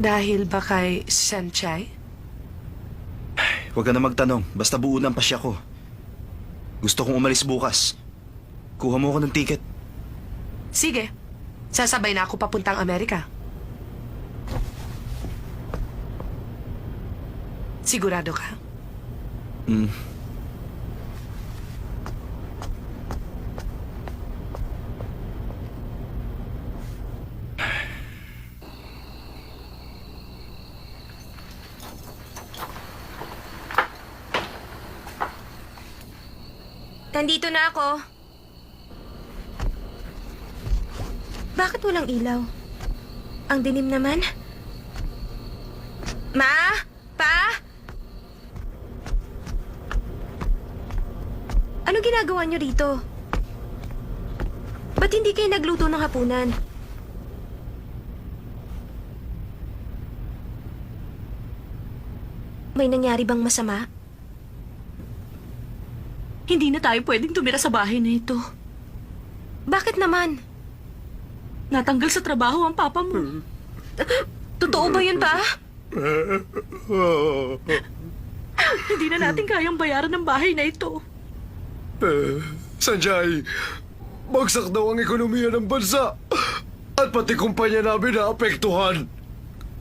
Dahil ba kay Sanchay? Huwag ka na magtanong. Basta buo ng pasya ko. Gusto kong umalis bukas. Kuha mo ako ng ticket. Sige. Sasabay na ako papuntang Amerika. Sigurado ka? Nandito na ako. Bakit walang ilaw? Ang dilim naman. Ma? Pa? Ano ginagawa niyo rito? Ba't hindi kayo nagluto ng hapunan? May nangyari bang masama? Hindi na tayo pwedeng tumira sa bahay na ito. Bakit naman? Natanggal sa trabaho ang papa mo. Totoo ba yun, pa? Hindi na natin kayang bayaran ng bahay na ito. Sanjay, bagsak daw ang ekonomiya ng bansa at pati kumpanya namin naapektuhan.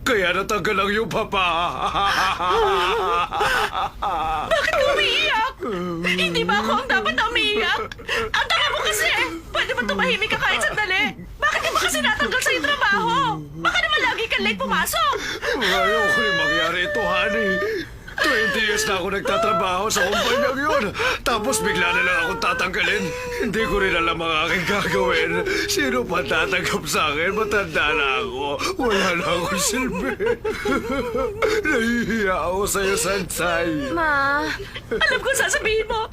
Kaya natanggal ang iyong papa. Bakit ka umiiyak? Hindi ba ako ang dapat na umiiyak? Ang tanga mo kasi! Pwede ba tumahimik ka kahit sandali? Bakit ka ba kasi natanggal sa iyong trabaho? Baka naman lagi kang late pumasok. Ayaw ko rin mangyari ito, honey. 20 years na ako nagtatrabaho sa kumpanyang yun. Tapos bigla na lang akong tatanggalin. Hindi ko rin alam ang aking gagawin. Sino pa tatanggap sa akin? Matanda na ako. Wala na akong silbi. Nahihiya ako sa'yo, Sansay. Ma? Alam ko sasabihin mo,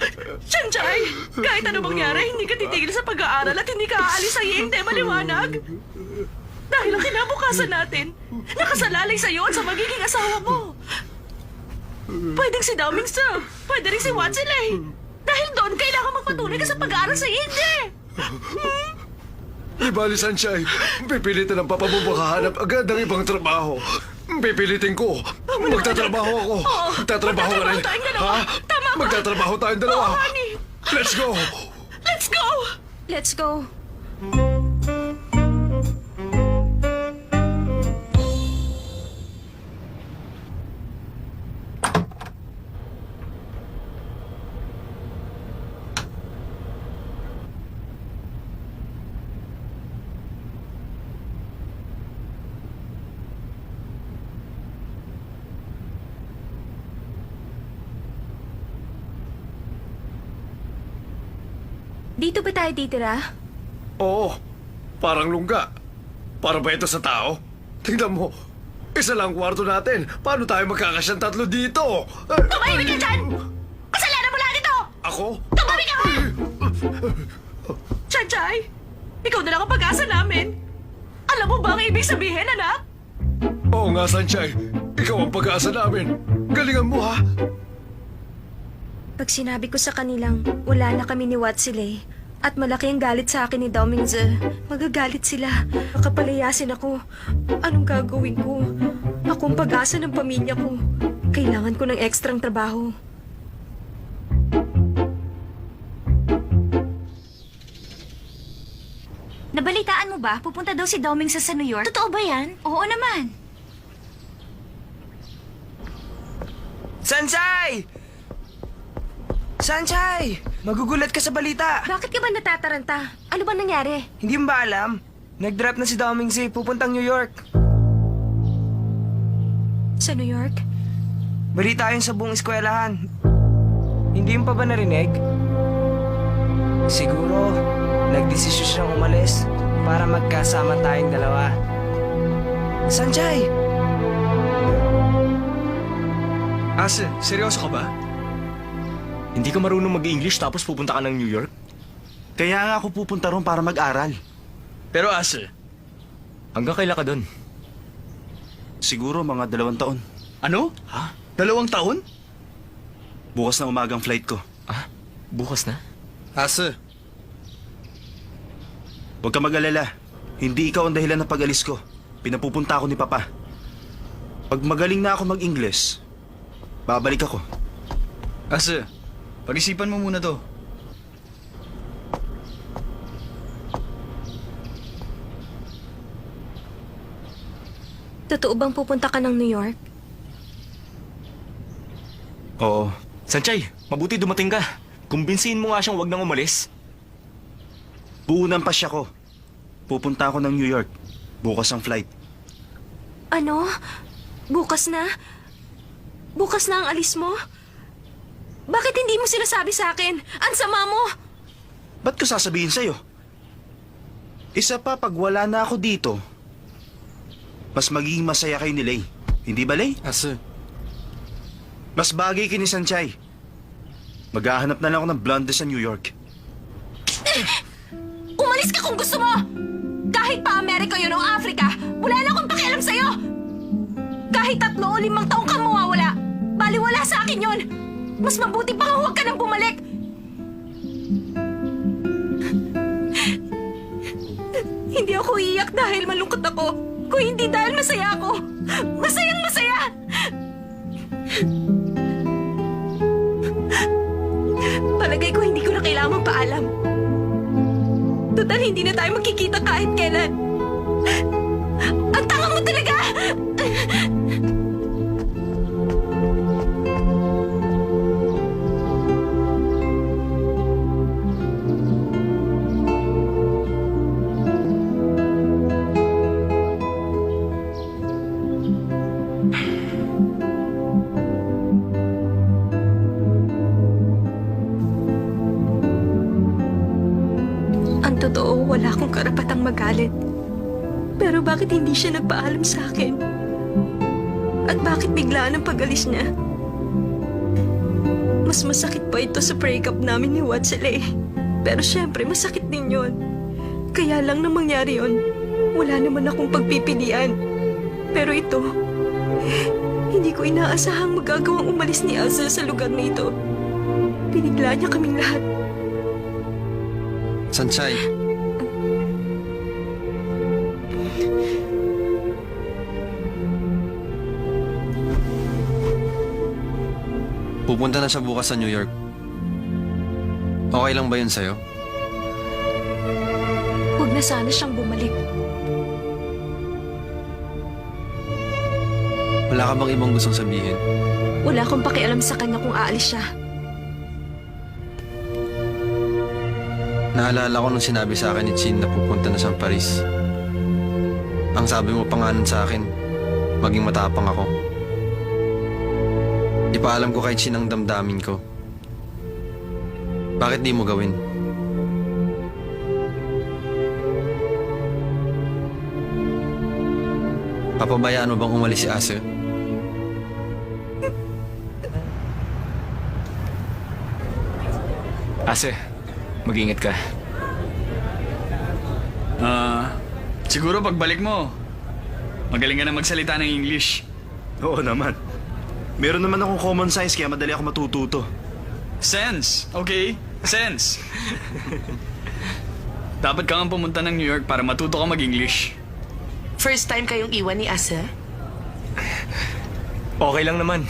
Sanchay, kahit ano mangyari, hindi ka titigil sa pag-aaral at hindi ka aalis sa hindi maliwanag. Dahil ang kinabukasan natin, nakasalalay sa iyo at sa magiging asawa mo. Pwedeng si Dao Mingse, pwede rin si Watsilay. Dahil doon, kailangan magpatuloy ka sa pag-aaral sa hindi. Di bali, Sansay. Pipilitin ang papa mo makahanap agad ng ibang trabaho. Pipilitin ko. Magtatrabaho ako. Magtatrabaho ka rin. Magtatrabaho tayong dalawa. Tama ba? Magtatrabaho tayong dalawa. Oo, honey. Let's go. Let's go! Let's go. Dito ba tayo titira? Oo. Parang lungga. Para ba ito sa tao? Tingnan mo. Isa lang kwarto natin. Paano tayo magkakasyang tatlo dito? Tumahimik ka dyan! Kasalanan mo lahat ito! Ako? Tumahimik ka! Sanchay, ikaw na lang ang pag-asa namin. Alam mo ba ang ibig sabihin, anak? Oo nga, Sanchay. Ikaw ang pag-asa namin. Galingan mo, ha? Pag sinabi ko sa kanilang wala na kami ni Watsilay at malaki ang galit sa akin ni Dao Mingse, magagalit sila. Makapalayasin ako. Anong gagawin ko? Ako ang pag-asa ng pamilya ko. Kailangan ko ng ekstrang trabaho. Nabalitaan mo ba? Pupunta daw si Dao Mingse sa New York? Totoo ba yan? Oo naman. Sansay! Sanchay! Magugulat ka sa balita. Bakit ka ba natataranta? Ano ba nangyari? Hindi mo ba alam? Nag-drop na si Dao Mingse pupuntang New York. Sa New York? Balita yun sa buong eskwelahan. Hindi mo pa ba narinig? Siguro, nagdesisyon siyang umalis para magkasama tayong dalawa. Sanchay! Ase, seryoso ka ba? Hindi ka marunong mag-English tapos pupunta ka ng New York? Kaya nga ako pupunta ron para mag-aral. Pero Ase, hanggang kailan ka doon? Siguro mga 2 taon. Ano? Ha? 2 taon? Bukas na umagang flight ko. Ah, bukas na? Ase. Huwag ka mag-alala. Hindi ikaw ang dahilan ng pag-alis ko. Pinapupunta ako ni Papa. Pag magaling na ako mag-Ingles, babalik ako. Ase, pag-isipan mo muna to. Totoo bang pupunta ka ng New York? Oo. Sanchay, mabuti dumating ka. Kumbinsihin mo nga siyang wag nang umalis. Buo ng pasya ko. Pupunta ako ng New York. Bukas ang flight. Ano? Bukas na? Bukas na ang alis mo? Bakit hindi mo sinasabi sa akin? Ang sama mo! Ba't ko sasabihin sa'yo? Isa pa, pag wala na ako dito, mas magiging masaya kayo ni Lay. Hindi ba, Lay? Ase, Mas bagay kay ni Sanchay. Maghahanap na lang ako ng blonde sa New York. Umalis ka kung gusto mo! Kahit pa Amerika yun o Africa, wala na akong pakialam sa'yo! Kahit 3 o 5 taong kang mawawala, baliwala sa akin yun! Mas mabuti pa nga huwag ka nang bumalik! Hindi ako iiyak dahil malungkot ako, kung hindi dahil masaya ako! Masayang masaya! Palagay ko hindi ko na kailangan paalam. Total, hindi na tayo magkikita kahit kailan. Ang tanga mo talaga! Ang totoo, wala akong karapatang magalit. Pero bakit hindi siya nagpaalam sa akin? At bakit biglaan ang pag-alis niya? Mas masakit pa ito sa breakup namin ni Watsile. Pero syempre, masakit din yon. Kaya lang nang mangyari yon, wala naman akong pagpipilian. Pero ito, hindi ko inaasahang magagawang umalis ni Azza sa lugar na ito. Binigla niya kaming lahat. Sanchay. Pupunta na siya bukas sa New York. Okay lang ba yun sa'yo? Huwag na sana siyang bumalik. Wala ka bang ibang gustong sabihin? Wala akong pakialam sa kanya kung aalis siya. Naalala ko nung sinabi sa akin ni Chin na pupunta na siyang Paris. Ang sabi mo pa nga nun sa akin, maging matapang ako. Ipaalam ko kay Chin ang damdamin ko. Bakit di mo gawin? Papabayaan mo bang umalis si Ase? Ase, mag-ingat ka. Siguro pagbalik mo, magaling ka na magsalita ng English. Oo naman. Meron naman akong common sense kaya madali ako matututo. Sense, okay? Sense. Dapat ka nga pumunta ng New York para matuto ka mag-English. First time kayong iwan ni Asa? Okay lang naman.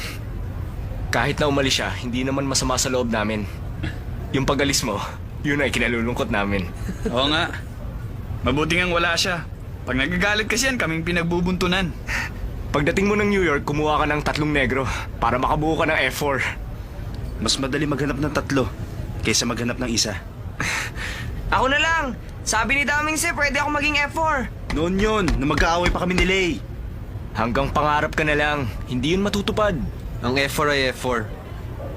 Kahit na umalis siya, hindi naman masama sa loob namin. Yung pag-alis mo, yun ay kinalulungkot namin. Oo nga. Mabuti ngang wala siya. Pag nagagalit kasi yan, kaming pinagbubuntunan. Pagdating mo ng New York, kumuha ka ng 3 negro para makabuo ka ng F4. Mas madali maghanap ng 3 kaysa maghanap ng isa. Ako na lang! Sabi ni Daming Si, pwede ako maging F4. Noon yun, na mag-aaway pa kami ni Lay. Hanggang pangarap ka na lang, hindi yun matutupad. Ang F4 ay F4.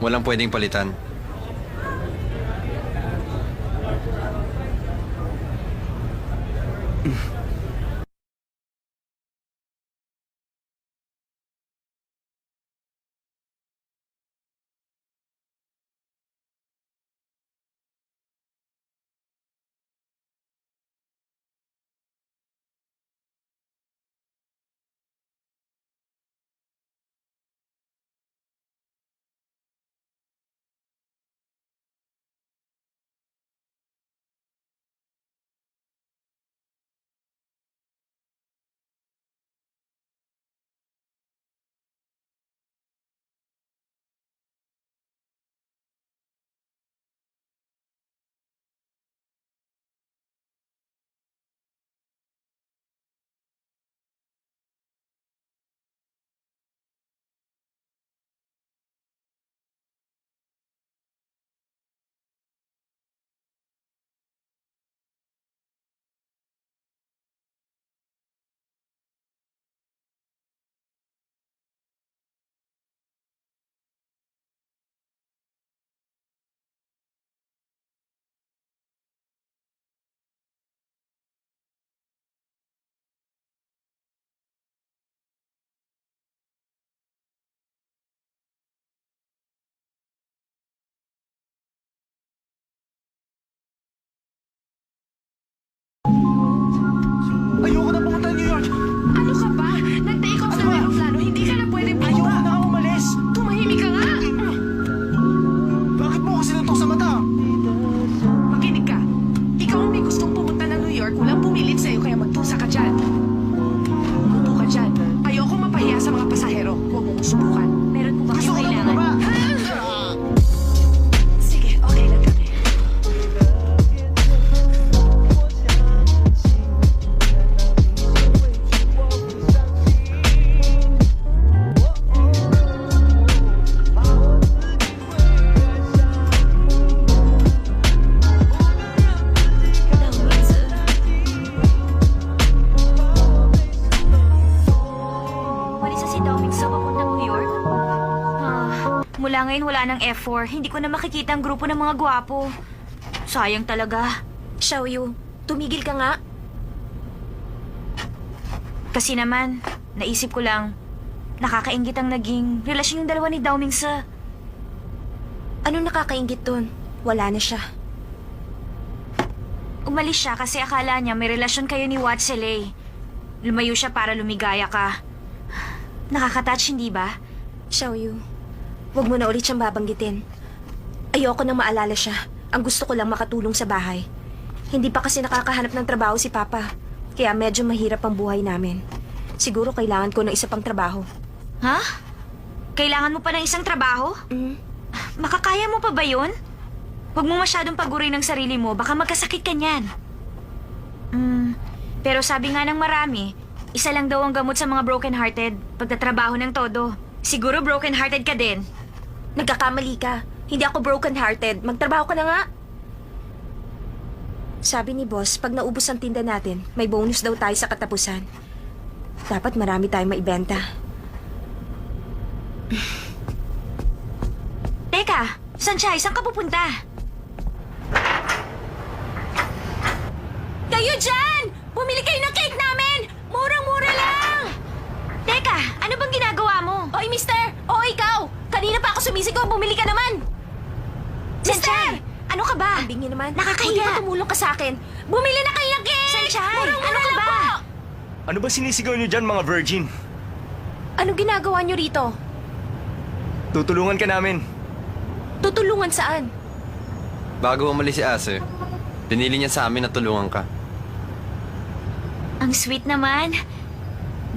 Walang pwedeng palitan. umalis na si Doming sa papuntang New York? Mula ngayon wala ng F4. Hindi ko na makikita ang grupo ng mga gwapo. Sayang talaga. Xiaoyu, tumigil ka nga. Kasi naman, naisip ko lang, nakakaingit ang naging relasyon ng dalawa ni Dao Mingse. Anong nakakaingit dun? Wala na siya. Umalis siya kasi akala niya may relasyon kayo ni Watselay. Lumayo siya para lumigaya ka. Nakaka-touch, hindi ba? Xiaoyu, wag mo na ulit siyang babanggitin. Ayoko nang maalala siya. Ang gusto ko lang makatulong sa bahay. Hindi pa kasi nakakahanap ng trabaho si Papa. Kaya medyo mahirap ang buhay namin. Siguro kailangan ko ng isa pang trabaho. Ha? Kailangan mo pa ng isang trabaho? Makakaya mo pa ba yun? Huwag mo masyadong pagurin ng sarili mo, baka magkasakit ka niyan. Pero sabi nga ng marami, isa lang daw ang gamot sa mga broken-hearted, pagtatrabaho ng todo. Siguro broken-hearted ka din. Nagkakamali ka. Hindi ako broken-hearted. Magtrabaho ka na nga. Sabi ni boss, pag naubos ang tinda natin, may bonus daw tayo sa katapusan. Dapat marami tayong maibenta. Teka, Sanchay, saan ka pupunta? Kayo dyan! Bumili kayo ng cake namin! Murang-mura lang! Teka, ano bang ginagawa mo? Oy, mister! O ikaw! Kanina pa ako sumisigaw, bumili ka naman! Sanchay, ano ka ba? Ang bingi naman. Nakakahiya. Buti pa tumulong ka sa akin. Bumili na kayo ng cake! Sanchay, Murang-mura ano ka lang ba? po! Ano ba sinisigaw nyo dyan, mga virgin? Anong ginagawa niyo rito? Tutulungan ka namin. Tutulungan saan? Bago umalis si Ase, pinili niya sa amin na tulungan ka. Ang sweet naman.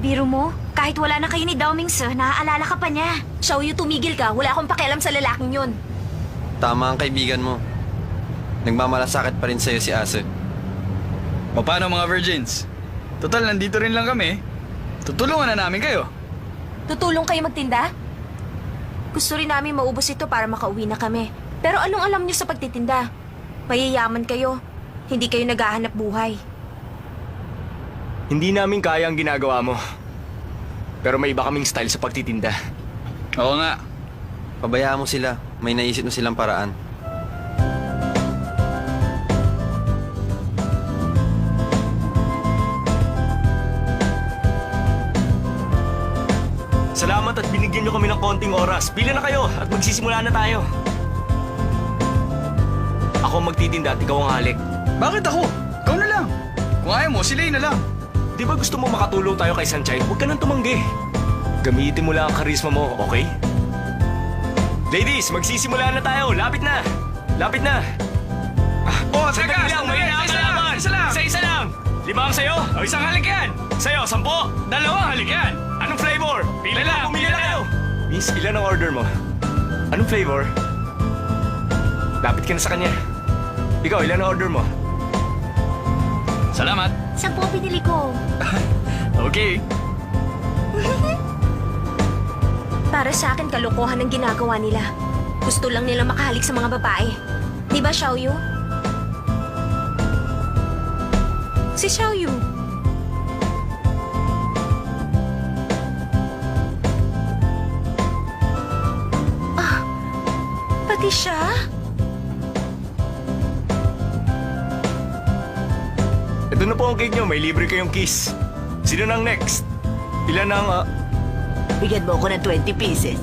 Biro mo, kahit wala na kayo ni Dao Mingse, naaalala ka pa niya. Xiaoyu, tumigil ka. Wala akong pakialam sa lalaking yun. Tama ang kaibigan mo. Nagmamalasakit pa rin sa'yo si Ase. O paano mga virgins? Total, nandito rin lang kami. Tutulungan na namin kayo. Tutulong kayo magtinda? Gusto rin namin maubos ito para makauwi na kami. Pero anong alam niyo sa pagtitinda? Mayayaman kayo. Hindi kayo naghahanap buhay. Hindi namin kaya ang ginagawa mo. Pero may iba kaming style sa pagtitinda. Oo nga. Pabayaan mo sila. May naisip na silang paraan. Salamat at binigyan nyo kami ng konting oras. Pila na kayo at magsisimula na tayo. Ako ang magtitinda at ikaw ang halik. Bakit ako? Ikaw na lang. Kung ayaw mo, sila na lang. Di ba gusto mo makatulong tayo kay Sanchay? Huwag ka nang tumanggi. Gamitin mo lang ang karisma mo, okay? Ladies, magsisimula na tayo. Lapit na. Lapit na. Oh, Sandali lang, may nakakalaban. Isa lang. 5 ang sayo. O, isang halik yan. Sa'yo, 10. Dalawang halik yan. Anong flavor? Pila lang, Pumili pila na kayo. Miss, ilan ang order mo? Anong flavor? Lapit ka na sa kanya. Ikaw, ilan ang order mo? Salamat. 10 pinili ko. Okay. Para sa akin, kalokohan ang ginagawa nila. Gusto lang nila makahalik sa mga babae. Di ba, Xiaoyu? Si Xiaoyu. Pati siya? Ito na po ang cake nyo. May libre kayong kiss. Sino nang next? Ilan ang... Bigyan mo ako ng 20 pieces.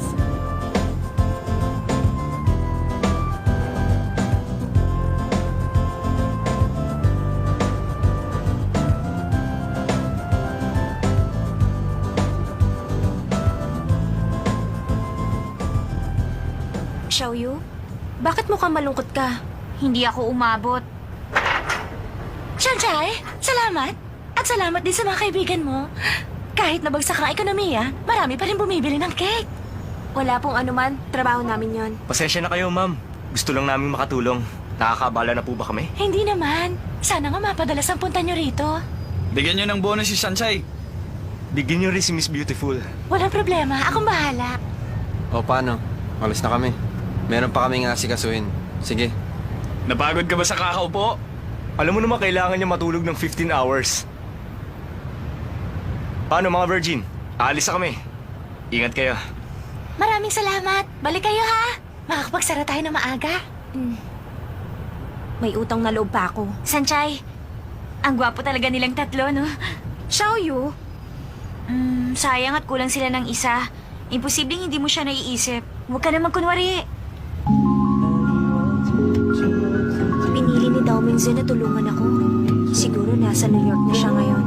Xiaoyu, bakit mukhang malungkot ka? Hindi ako umabot. Sanchay, salamat. At salamat din sa mga kaibigan mo. Kahit nabagsak ang ekonomiya, marami pa rin bumibili ng cake. Wala pong anuman, trabaho namin yon. Pasensya na kayo, ma'am. Gusto lang namin makatulong. Nakakabala na po ba kami? Hindi naman. Sana nga mapadalas ang punta nyo rito. Bigyan nyo ng bonus si Sanchay. Bigyan nyo rin si Miss Beautiful. Walang problema, akong bahala. O paano? Alis na kami. Meron pa kaming asikasuhin. Sige. Napagod ka ba sa kakaupo? Alam mo naman kailangan niya matulog ng 15 hours. Paano mga virgin? Aalis na kami. Ingat kayo. Maraming salamat. Balik kayo ha. Makakapagsara tayo na maaga. May utang na loob pa ako. Sanchay, ang gwapo talaga nilang tatlo, no? Xiaoyu, Sayang at kulang sila ng isa. Imposibleng hindi mo siya naiisip. Huwag ka na magkunwari. pinili ni Dao Mingze na tulungan ako. Siguro nasa New York na siya ngayon.